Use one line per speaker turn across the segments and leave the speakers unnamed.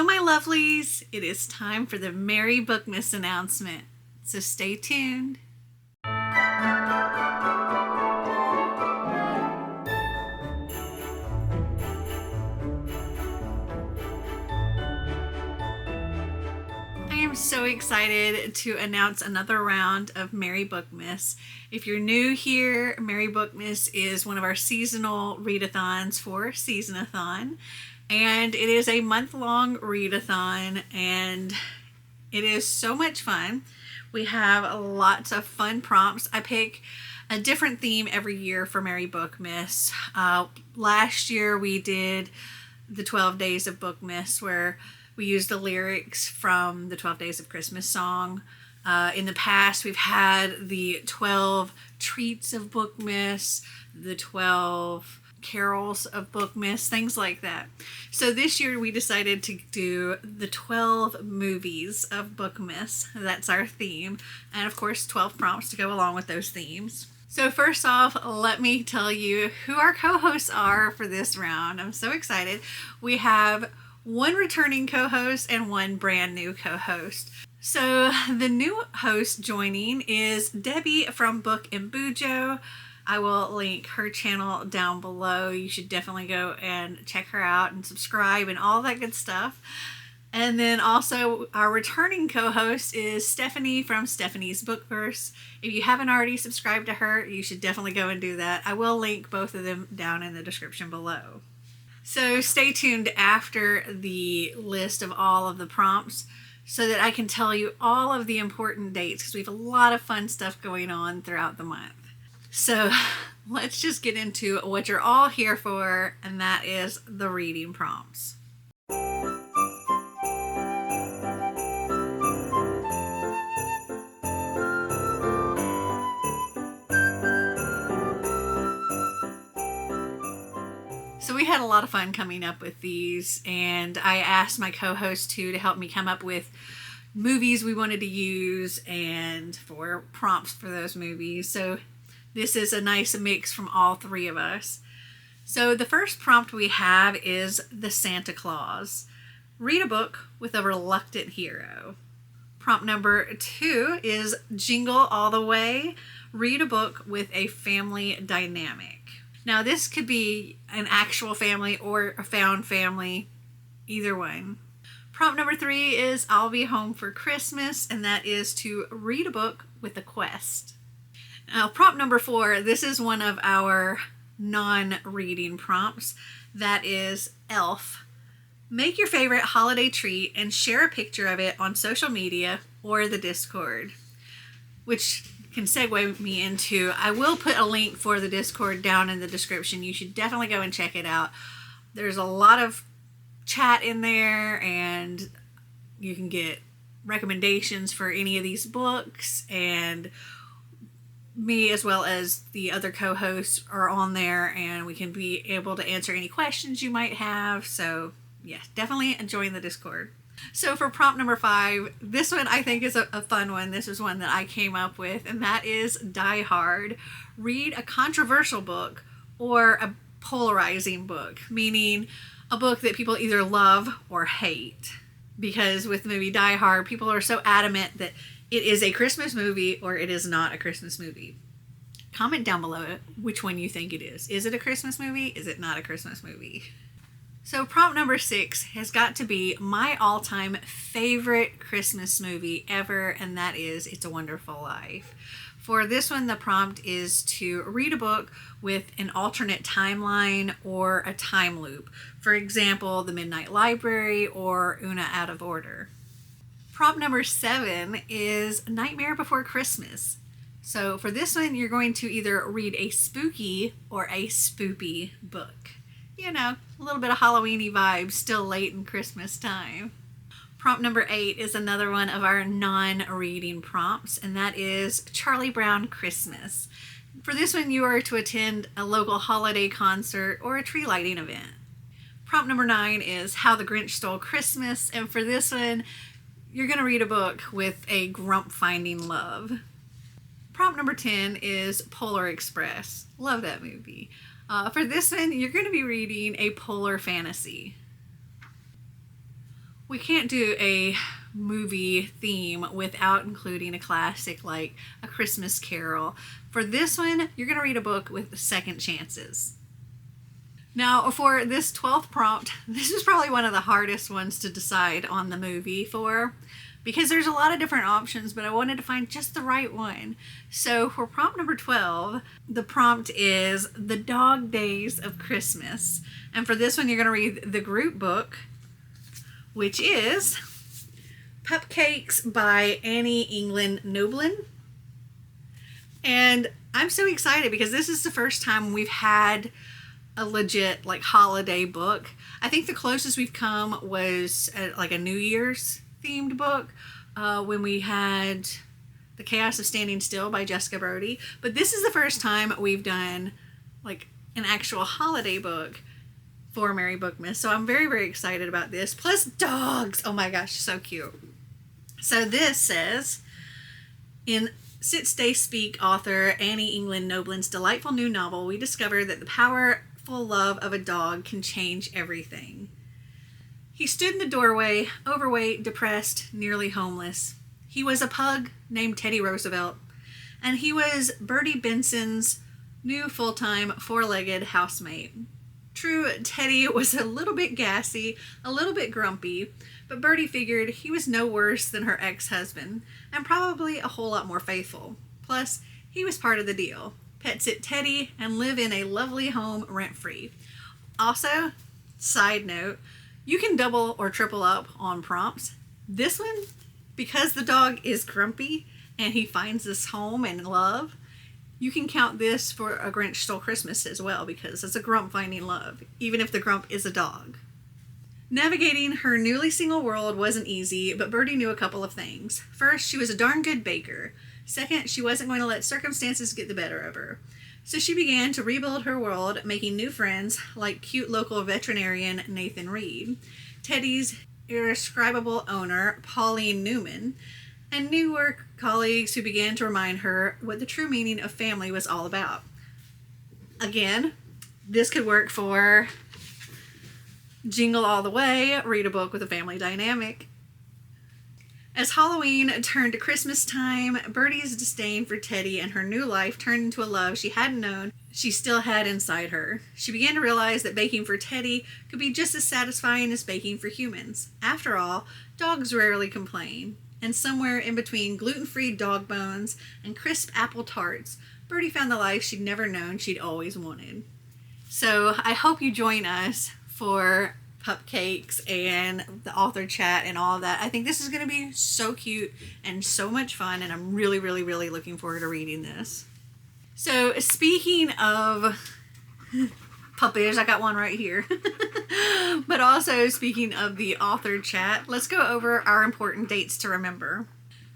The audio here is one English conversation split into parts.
Hello, my lovelies. It is time for the Merry Bookmas announcement, so stay tuned. I am so excited to announce another round of Merry Bookmas. If you're new here, Merry Bookmas is one of our seasonal readathons for SeasonAthon. And it is a month-long readathon, and it is so much fun. We have lots of fun prompts. I pick a different theme every year for Merry Bookmas. Last year we did the 12 Days of Bookmas, where we used the lyrics from the 12 Days of Christmas song. In the past, we've had the 12 Treats of Bookmas, the 12 Carols of Bookmas, things like that. So this year we decided to do the 12 movies of Bookmas. That's our theme. And of course, 12 prompts to go along with those themes. So first off, let me tell you who our co-hosts are for this round. I'm so excited. We have one returning co-host and one brand new co-host. So the new host joining is Debbie from Book and Bujo. I will link her channel down below. You should definitely go and check her out and subscribe and all that good stuff. And then also our returning co-host is Stephanie from Stephanie's Bookverse. If you haven't already subscribed to her, you should definitely go and do that. I will link both of them down in the description below. So stay tuned after the list of all of the prompts so that I can tell you all of the important dates, because we have a lot of fun stuff going on throughout the month. So let's just get into what you're all here for, and that is the reading prompts. So we had a lot of fun coming up with these, and I asked my co-host to help me come up with movies we wanted to use and for prompts for those movies. So this is a nice mix from all three of us. So the first prompt we have is The Santa Claus. Read a book with a reluctant hero. Prompt number 2 is Jingle All the Way. Read a book with a family dynamic. Now this could be an actual family or a found family, either one. Prompt number 3 is I'll Be Home for Christmas, and that is to read a book with a quest. Now, prompt number 4, this is one of our non-reading prompts. That is Elf. Make your favorite holiday treat and share a picture of it on social media or the Discord. Which can segue me into, I will put a link for the Discord down in the description. You should definitely go and check it out. There's a lot of chat in there, and you can get recommendations for any of these books, and me as well as the other co-hosts are on there, and we can be able to answer any questions you might have. So yeah, definitely join the Discord. So for prompt number 5, this one I think is a fun one. This is one that I came up with, and that is Die Hard. Read a controversial book or a polarizing book, meaning a book that people either love or hate. Because with the movie Die Hard, people are so adamant that it is a Christmas movie or it is not a Christmas movie. Comment down below which one you think it is. Is it a Christmas movie? Is it not a Christmas movie? So prompt number 6 has got to be my all-time favorite Christmas movie ever, and that is It's a Wonderful Life. For this one, the prompt is to read a book with an alternate timeline or a time loop. For example, The Midnight Library or Una Out of Order. Prompt number 7 is Nightmare Before Christmas. So for this one, you're going to either read a spooky or a spoopy book. You know, a little bit of Halloween-y vibes, still late in Christmas time. Prompt number 8 is another one of our non-reading prompts, and that is Charlie Brown Christmas. For this one, you are to attend a local holiday concert or a tree lighting event. Prompt number 9 is How the Grinch Stole Christmas, and for this one, you're going to read a book with a grump finding love. Prompt number 10 is Polar Express. Love that movie. For this one, you're going to be reading a polar fantasy. we can't do a movie theme without including a classic like A Christmas Carol. For this one, you're going to read a book with second chances. Now, for this 12th prompt, this is probably one of the hardest ones to decide on the movie for, because there's a lot of different options, but I wanted to find just the right one. So for prompt number 12, the prompt is The Dog Days of Christmas. And for this one, you're going to read the group book, which is Pupcakes by Annie England Noblin. And I'm so excited because this is the first time we've had a legit like holiday book. I think the closest we've come was like a New Year's themed book when we had The Chaos of Standing Still by Jessica Brody. But this is the first time we've done like an actual holiday book for Merry Bookmas. So I'm very, very excited about this. Plus dogs. Oh my gosh, so cute. So this says, in Sit Stay Speak author Annie England Noblin's delightful new novel, we discover that the powerful love of a dog can change everything. He stood in the doorway, overweight, depressed, nearly homeless. He was a pug named Teddy Roosevelt, and he was Bertie Benson's new full-time four-legged housemate. True, Teddy was a little bit gassy, a little bit grumpy, but Bertie figured he was no worse than her ex-husband, and probably a whole lot more faithful. Plus, he was part of the deal. Pet sit Teddy and live in a lovely home rent-free. Also, side note, you can double or triple up on prompts. This one, because the dog is grumpy and he finds this home and love, you can count this for A Grinch Stole Christmas as well, because it's a grump finding love, even if the grump is a dog. Navigating her newly single world wasn't easy, but Bertie knew a couple of things. First, she was a darn good baker. Second, she wasn't going to let circumstances get the better of her. So she began to rebuild her world, making new friends like cute local veterinarian Nathan Reed, Teddy's irrescribable owner Pauline Newman, and new work colleagues who began to remind her what the true meaning of family was all about. Again, this could work for Jingle All the Way, read a book with a family dynamic. As Halloween turned to Christmas time, Bertie's disdain for Teddy and her new life turned into a love she hadn't known she still had inside her. She began to realize that baking for Teddy could be just as satisfying as baking for humans. After all, dogs rarely complain. And somewhere in between gluten-free dog bones and crisp apple tarts, Bertie found the life she'd never known she'd always wanted. So I hope you join us for Pupcakes and the author chat and all of that. I think this is going to be so cute and so much fun, and I'm really, really, really looking forward to reading this. So speaking of puppies, I got one right here. But also speaking of the author chat, let's go over our important dates to remember.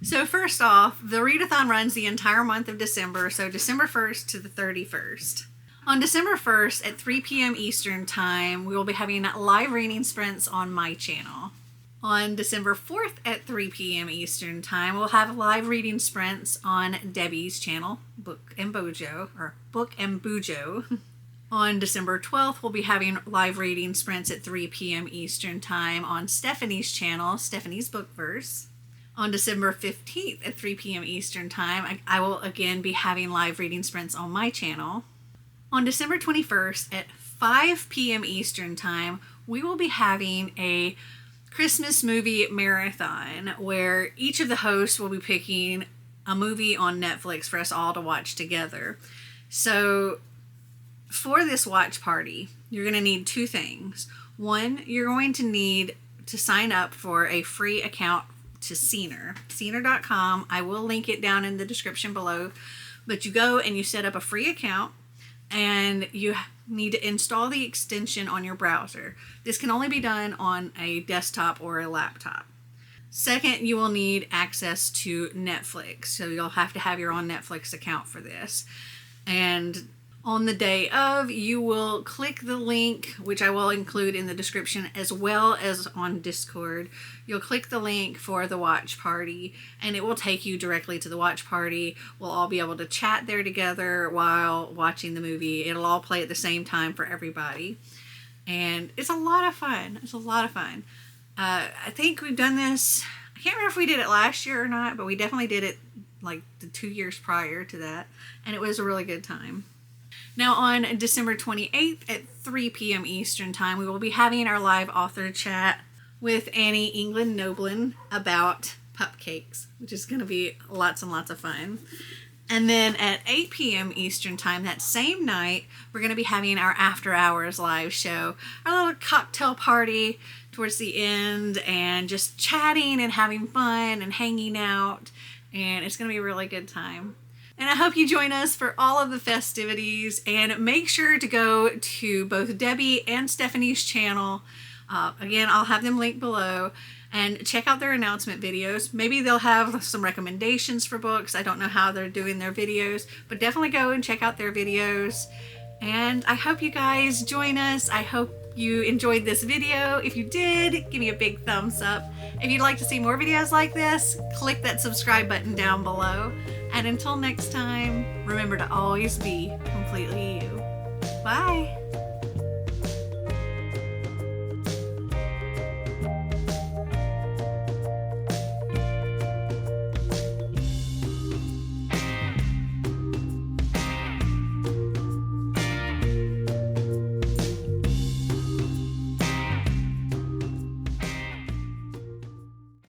So first off, the readathon runs the entire month of December, so December 1st to the 31st. On December 1st at 3 p.m. Eastern Time, we will be having live reading sprints on my channel. On December 4th at 3 p.m. Eastern Time, we'll have live reading sprints on Debbie's channel, Book and Bojo. On December 12th, we'll be having live reading sprints at 3 p.m. Eastern Time on Stephanie's channel, Stephanie's Bookverse. On December 15th at 3 p.m. Eastern Time, I will again be having live reading sprints on my channel. On December 21st at 5 p.m. Eastern Time, we will be having a Christmas movie marathon where each of the hosts will be picking a movie on Netflix for us all to watch together. So for this watch party, you're going to need two things. One, you're going to need to sign up for a free account to Scener.com. I will link it down in the description below, but you go and you set up a free account, and you need to install the extension on your browser. This can only be done on a desktop or a laptop. Second, you will need access to Netflix, so you'll have to have your own Netflix account for this. And on the day of, you will click the link, which I will include in the description as well as on Discord. You'll click the link for the watch party, and it will take you directly to the watch party. We'll all be able to chat there together while watching the movie. It'll all play at the same time for everybody. And it's a lot of fun. It's a lot of fun. I think we've done this, I can't remember if we did it last year or not, but we definitely did it like the 2 years prior to that, and it was a really good time. Now on December 28th at 3 p.m. Eastern Time, we will be having our live author chat with Annie England Noblin about Pupcakes, which is going to be lots and lots of fun. And then at 8 p.m. Eastern Time that same night, we're going to be having our After Hours live show, our little cocktail party towards the end, and just chatting and having fun and hanging out, and it's going to be a really good time. And I hope you join us for all of the festivities, and make sure to go to both Debbie and Stephanie's channel. Again, I'll have them linked below, and check out their announcement videos. Maybe they'll have some recommendations for books. I don't know how they're doing their videos, but definitely go and check out their videos. And I hope you guys join us. I hope you enjoyed this video. If you did, give me a big thumbs up. If you'd like to see more videos like this, click that subscribe button down below. And until next time, remember to always be completely you. Bye!